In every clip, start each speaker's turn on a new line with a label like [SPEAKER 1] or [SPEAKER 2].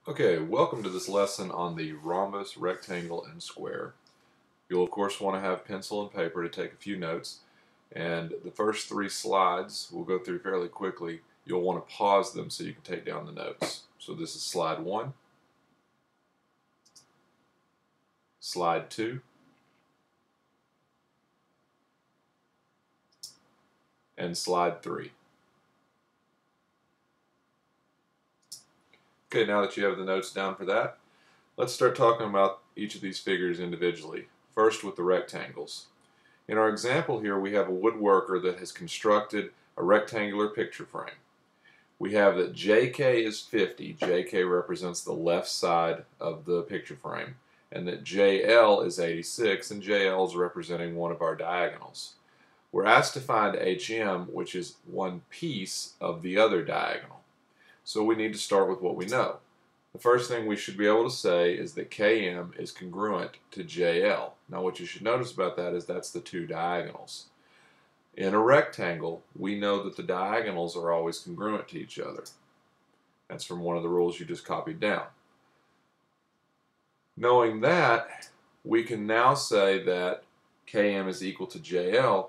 [SPEAKER 1] Okay, welcome to this lesson on the rhombus, rectangle, and square. You'll of course want to have pencil and paper to take a few notes, and the first three slides we'll go through fairly quickly. You'll want to pause them so you can take down the notes. So this is slide 1, slide 2, and slide 3. Okay, now that you have the notes down for that, let's start talking about each of these figures individually. First with the rectangles. In our example here, we have a woodworker that has constructed a rectangular picture frame. We have that JK is 50, JK represents the left side of the picture frame, and that JL is 86, and JL is representing one of our diagonals. We're asked to find HM, which is one piece of the other diagonal. So we need to start with what we know. The first thing we should be able to say is that KM is congruent to JL. Now what you should notice about that is that's the two diagonals. In a rectangle, we know that the diagonals are always congruent to each other. That's from one of the rules you just copied down. Knowing that, we can now say that KM is equal to JL,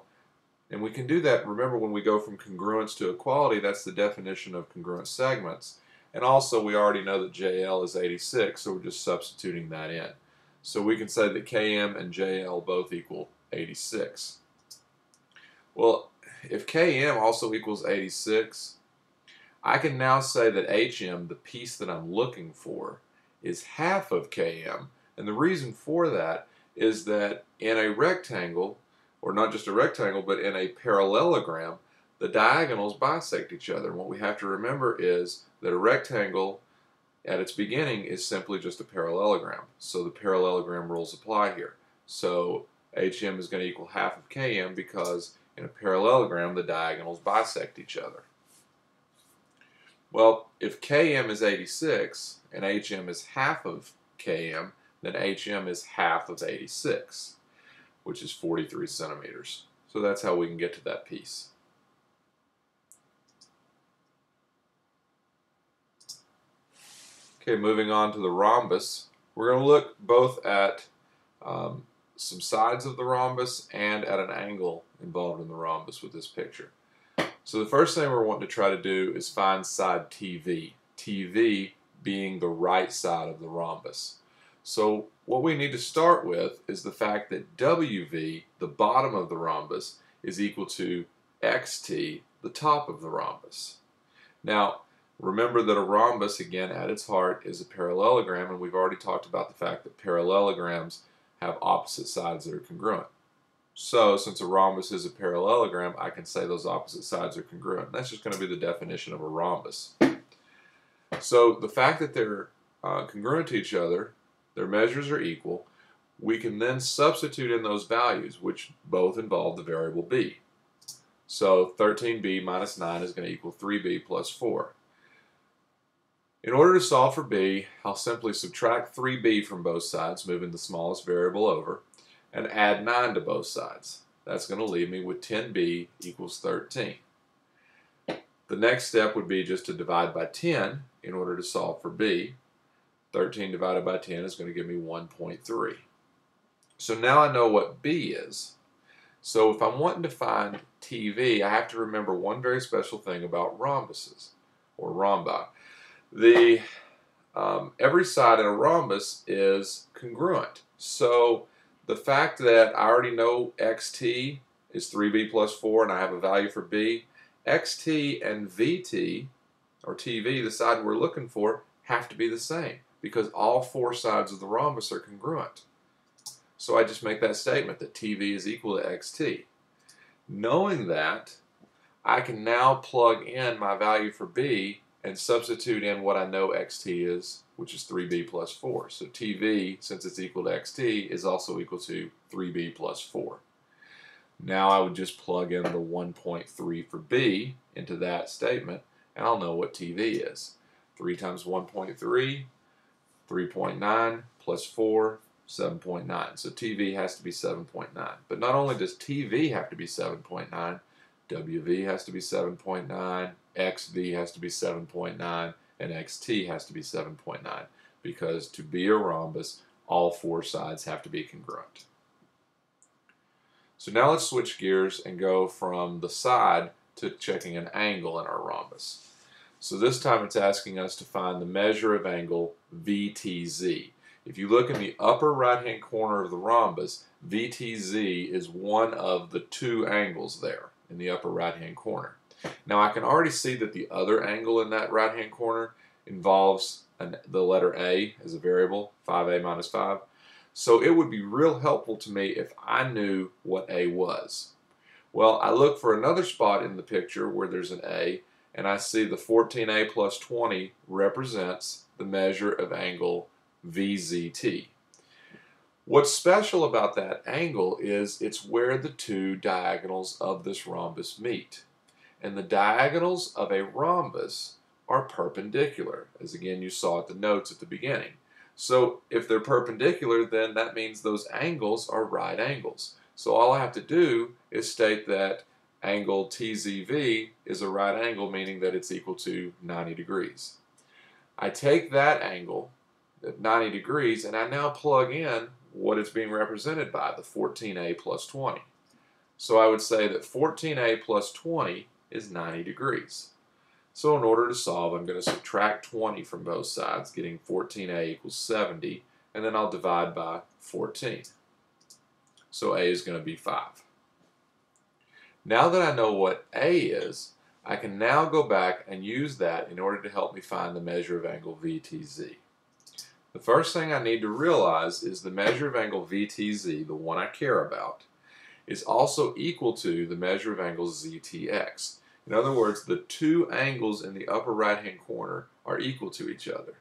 [SPEAKER 1] and we can do that, remember, when we go from congruence to equality, that's the definition of congruent segments. And also, we already know that JL is 86, so we're just substituting that in. So we can say that KM and JL both equal 86. Well, if KM also equals 86, I can now say that HM, the piece that I'm looking for, is half of KM. And the reason for that is that in a rectangle, or not just a rectangle, but in a parallelogram, the diagonals bisect each other. And what we have to remember is that a rectangle at its beginning is simply just a parallelogram. So the parallelogram rules apply here. So HM is going to equal half of KM because in a parallelogram the diagonals bisect each other. Well, if KM is 86 and HM is half of KM, then HM is half of 86, which is 43 centimeters. So that's how we can get to that piece. Okay, moving on to the rhombus. We're going to look both at some sides of the rhombus and at an angle involved in the rhombus with this picture. So the first thing we're wanting to try to do is find side TV. TV being the right side of the rhombus. So what we need to start with is the fact that WV, the bottom of the rhombus, is equal to XT, the top of the rhombus. Now, remember that a rhombus, again, at its heart, is a parallelogram, and we've already talked about the fact that parallelograms have opposite sides that are congruent. So, since a rhombus is a parallelogram, I can say those opposite sides are congruent. That's just going to be the definition of a rhombus. So, the fact that they're congruent to each other, their measures are equal, we can then substitute in those values, which both involve the variable b. So 13b minus 9 is going to equal 3b plus 4. In order to solve for b, I'll simply subtract 3b from both sides, moving the smallest variable over, and add 9 to both sides. That's going to leave me with 10b equals 13. The next step would be just to divide by 10 in order to solve for b. 13 divided by 10 is going to give me 1.3. So now I know what b is. So if I'm wanting to find TV, I have to remember one very special thing about rhombuses, or rhombi. Every side in a rhombus is congruent. So the fact that I already know xt is 3b plus 4 and I have a value for b, xt and vt, or TV, the side we're looking for, have to be the same, because all four sides of the rhombus are congruent. So I just make that statement that TV is equal to XT. Knowing that, I can now plug in my value for B and substitute in what I know XT is, which is 3B plus 4. So TV, since it's equal to XT, is also equal to 3B plus 4. Now I would just plug in the 1.3 for B into that statement, and I'll know what TV is. 3 times 1.3, 3.9 plus 4, 7.9. So TV has to be 7.9. But not only does TV have to be 7.9, WV has to be 7.9, XV has to be 7.9, and xt has to be 7.9, because to be a rhombus, all four sides have to be congruent. So now let's switch gears and go from the side to checking an angle in our rhombus. So this time it's asking us to find the measure of angle VTZ. If you look in the upper right-hand corner of the rhombus, VTZ is one of the two angles there in the upper right-hand corner. Now I can already see that the other angle in that right-hand corner involves the letter A as a variable, 5A minus 5. So it would be real helpful to me if I knew what A was. Well, I look for another spot in the picture where there's an A, and I see the 14A plus 20 represents the measure of angle VZT. What's special about that angle is it's where the two diagonals of this rhombus meet. And the diagonals of a rhombus are perpendicular, as again you saw at the notes at the beginning. So if they're perpendicular, then that means those angles are right angles. So all I have to do is state that angle TZV is a right angle, meaning that it's equal to 90 degrees. I take that angle at 90 degrees and I now plug in what it's being represented by, the 14A plus 20. So I would say that 14A plus 20 is 90 degrees. So in order to solve, I'm going to subtract 20 from both sides, getting 14A equals 70, and then I'll divide by 14. So A is going to be 5. Now that I know what A is, I can now go back and use that in order to help me find the measure of angle VTZ. The first thing I need to realize is the measure of angle VTZ, the one I care about, is also equal to the measure of angle ZTX. In other words, the two angles in the upper right-hand corner are equal to each other.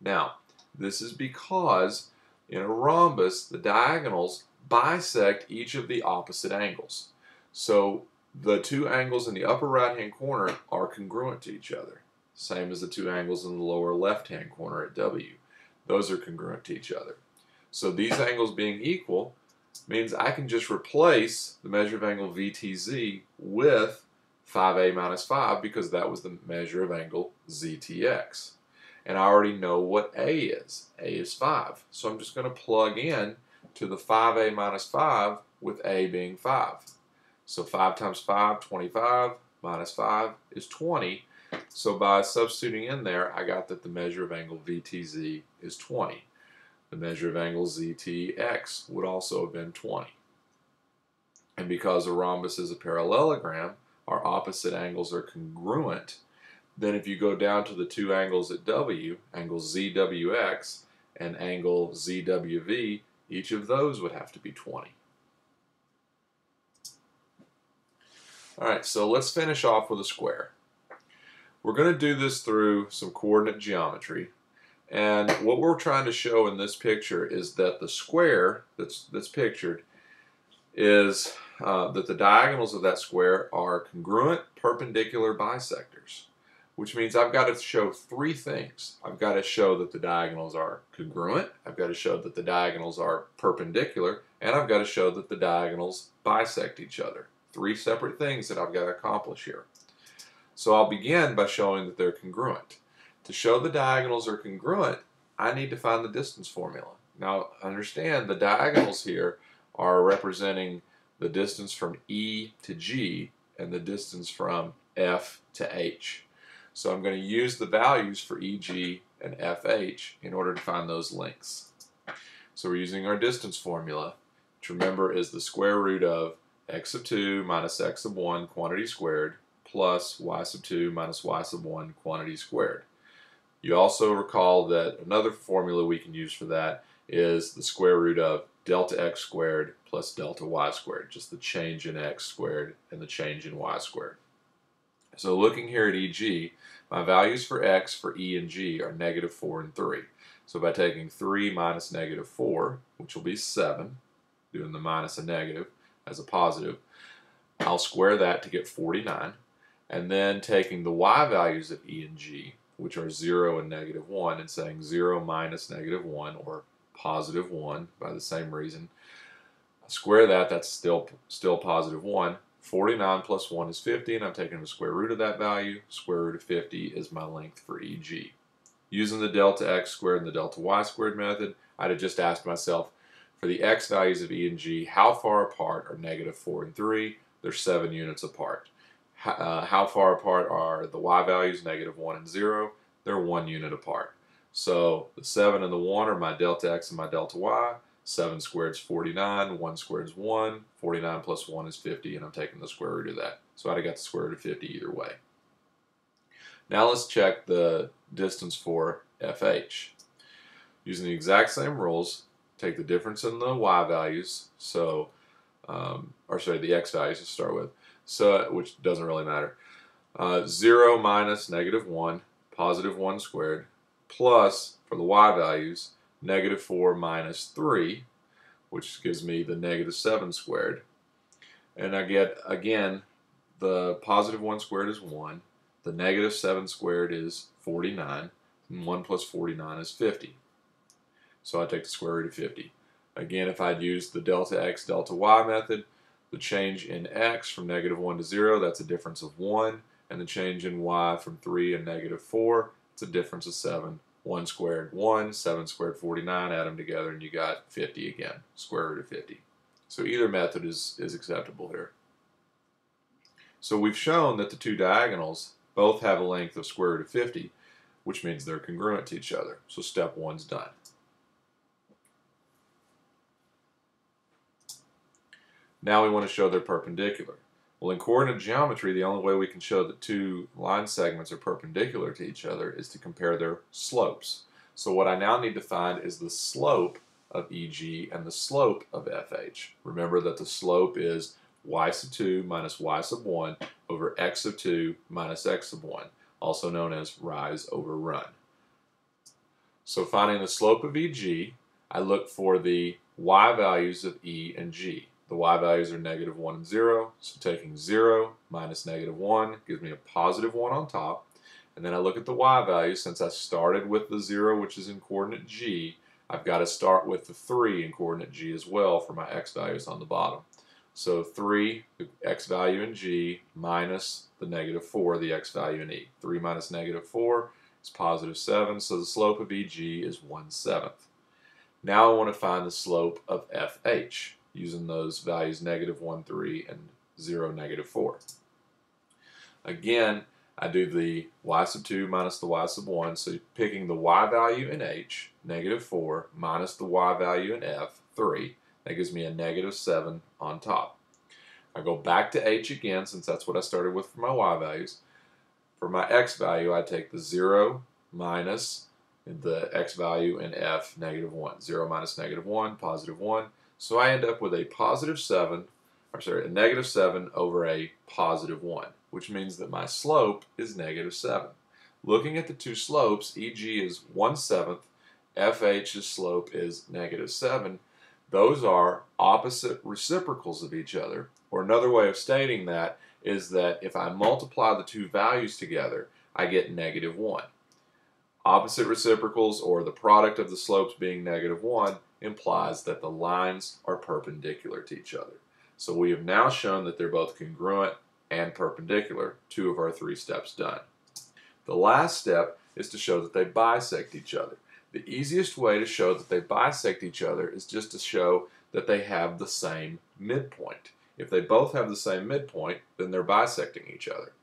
[SPEAKER 1] Now, this is because in a rhombus, the diagonals bisect each of the opposite angles. So the two angles in the upper right-hand corner are congruent to each other, same as the two angles in the lower left-hand corner at W. Those are congruent to each other. So these angles being equal means I can just replace the measure of angle VTZ with 5A minus 5 because that was the measure of angle ZTX. And I already know what A is. A is 5. So I'm just going to plug in to the 5A minus 5 with A being 5. So 5 times 5, 25, minus 5 is 20. So by substituting in there, I got that the measure of angle VTZ is 20. The measure of angle ZTX would also have been 20. And because a rhombus is a parallelogram, our opposite angles are congruent. Then if you go down to the two angles at W, angle ZWX and angle ZWV, each of those would have to be 20. Alright, so let's finish off with a square. We're going to do this through some coordinate geometry. And what we're trying to show in this picture is that the square that's pictured is that the diagonals of that square are congruent perpendicular bisectors, which means I've got to show three things. I've got to show that the diagonals are congruent, I've got to show that the diagonals are perpendicular, and I've got to show that the diagonals bisect each other. Three separate things that I've got to accomplish here. So I'll begin by showing that they're congruent. To show the diagonals are congruent, I need to find the distance formula. Now understand the diagonals here are representing the distance from E to G and the distance from F to H. So I'm going to use the values for EG and FH in order to find those lengths. So we're using our distance formula, which remember is the square root of x sub 2 minus x sub 1 quantity squared plus y sub 2 minus y sub 1 quantity squared. You also recall that another formula we can use for that is the square root of delta x squared plus delta y squared, just the change in x squared and the change in y squared. So looking here at EG, my values for x, for E, and G are negative 4 and 3. So by taking 3 minus negative 4, which will be 7, doing the minus and negative as a positive, I'll square that to get 49. And then taking the y values of E and G, which are 0 and negative 1, and saying 0 minus negative 1, or positive 1 by the same reason, square that, that's still positive 1. 49 plus 1 is 50, and I'm taking the square root of that value. Square root of 50 is my length for EG. Using the delta x squared and the delta y squared method, I'd have just asked myself, for the x values of E and G, how far apart are -4 and 3? They're 7 units apart. How far apart are the y values, -1 and 0? They're 1 unit apart. So the 7 and the 1 are my delta x and my delta y. 7 squared is 49, 1 squared is 1, 49 plus 1 is 50, and I'm taking the square root of that. So I'd have got the square root of 50 either way. Now let's check the distance for FH. Using the exact same rules, take the difference in the y values, so, the x values to start with, so which doesn't really matter. 0 minus -1, +1 squared, plus, for the y values, -4 minus 3, which gives me the -7 squared. And I get, again, the +1 squared is 1, the -7 squared is 49, and 1 plus 49 is 50. So I take the square root of 50. Again, if I'd used the delta x, delta y method, the change in x from -1 to 0, that's a difference of 1, and the change in y from 3 and -4, it's a difference of 7. 1 squared 1, 7 squared 49, add them together and you got 50 again, square root of 50. So either method is acceptable here. So we've shown that the two diagonals both have a length of square root of 50, which means they're congruent to each other. So step 1's done. Now we want to show they're perpendicular. Well, in coordinate geometry, the only way we can show that two line segments are perpendicular to each other is to compare their slopes. So what I now need to find is the slope of EG and the slope of FH. Remember that the slope is y sub 2 minus y sub 1 over x sub 2 minus x sub 1, also known as rise over run. So finding the slope of EG, I look for the y values of E and G. The y values are -1 and 0, so taking 0 minus -1 gives me a +1 on top. And then I look at the y values. Since I started with the 0, which is in coordinate G, I've got to start with the 3 in coordinate G as well for my x values on the bottom. So 3, the x value in G, minus the -4, the x value in E. 3 minus -4 is +7, so the slope of EG is 1/7. Now I want to find the slope of FH, using those values -1, 3, and 0, -4. Again, I do the y sub 2 minus the y sub 1, so picking the y value in H, -4, minus the y value in F, 3, that gives me a -7 on top. I go back to H again, since that's what I started with for my y values. For my x value, I take the 0 minus the x value in F, -1. 0 minus -1, +1. So I end up with a -7 over a +1, which means that my slope is -7. Looking at the two slopes, EG is 1/7, FH's slope is -7. Those are opposite reciprocals of each other. Or another way of stating that is that if I multiply the two values together, I get -1. Opposite reciprocals, or the product of the slopes being -1, implies that the lines are perpendicular to each other. So we have now shown that they're both congruent and perpendicular, 2 of our 3 steps done. The last step is to show that they bisect each other. The easiest way to show that they bisect each other is just to show that they have the same midpoint. If they both have the same midpoint, then they're bisecting each other.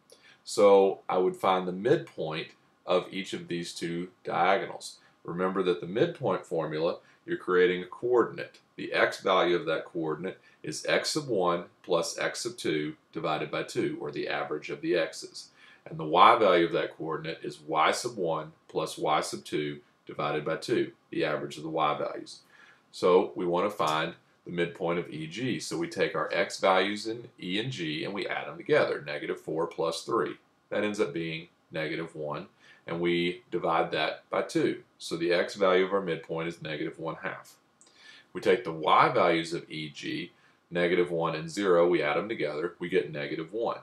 [SPEAKER 1] So I would find the midpoint of each of these two diagonals. Remember that the midpoint formula, you're creating a coordinate. The x value of that coordinate is x sub 1 plus x sub 2 divided by 2, or the average of the x's. And the y value of that coordinate is y sub 1 plus y sub 2 divided by 2, the average of the y values. So we want to find the midpoint of EG. So we take our x values in E and G and we add them together. -4 plus 3. That ends up being -1. And we divide that by 2. So the x value of our midpoint is -1/2. We take the y values of EG, -1 and 0, we add them together, we get -1.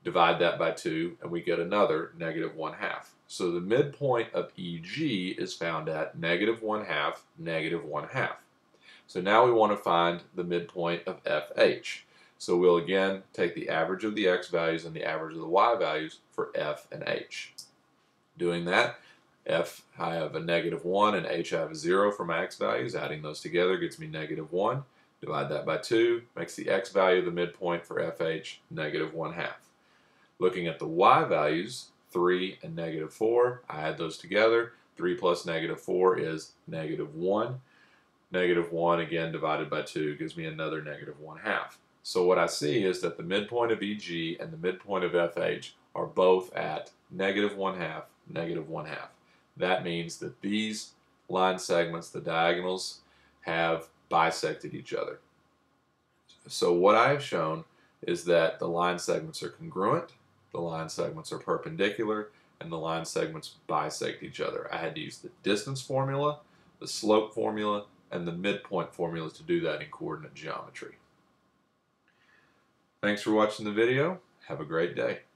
[SPEAKER 1] Divide that by 2, and we get another -1/2. So the midpoint of EG is found at -1/2, -1/2. So now we want to find the midpoint of FH. So we'll again take the average of the x values and the average of the y values for F and H. Doing that, I have a -1 and h I have a 0 for my x values. Adding those together gets me -1. Divide that by 2 makes the x value of the midpoint for FH -1/2. Looking at the y values, 3 and -4, I add those together. 3 plus -4 is -1. -1 again divided by 2 gives me another -1/2. So what I see is that the midpoint of EG and the midpoint of FH are both at -1/2, -1/2. That means that these line segments, the diagonals, have bisected each other. So what I have shown is that the line segments are congruent, the line segments are perpendicular, and the line segments bisect each other. I had to use the distance formula, the slope formula, and the midpoint formulas to do that in coordinate geometry. Thanks for watching the video. Have a great day.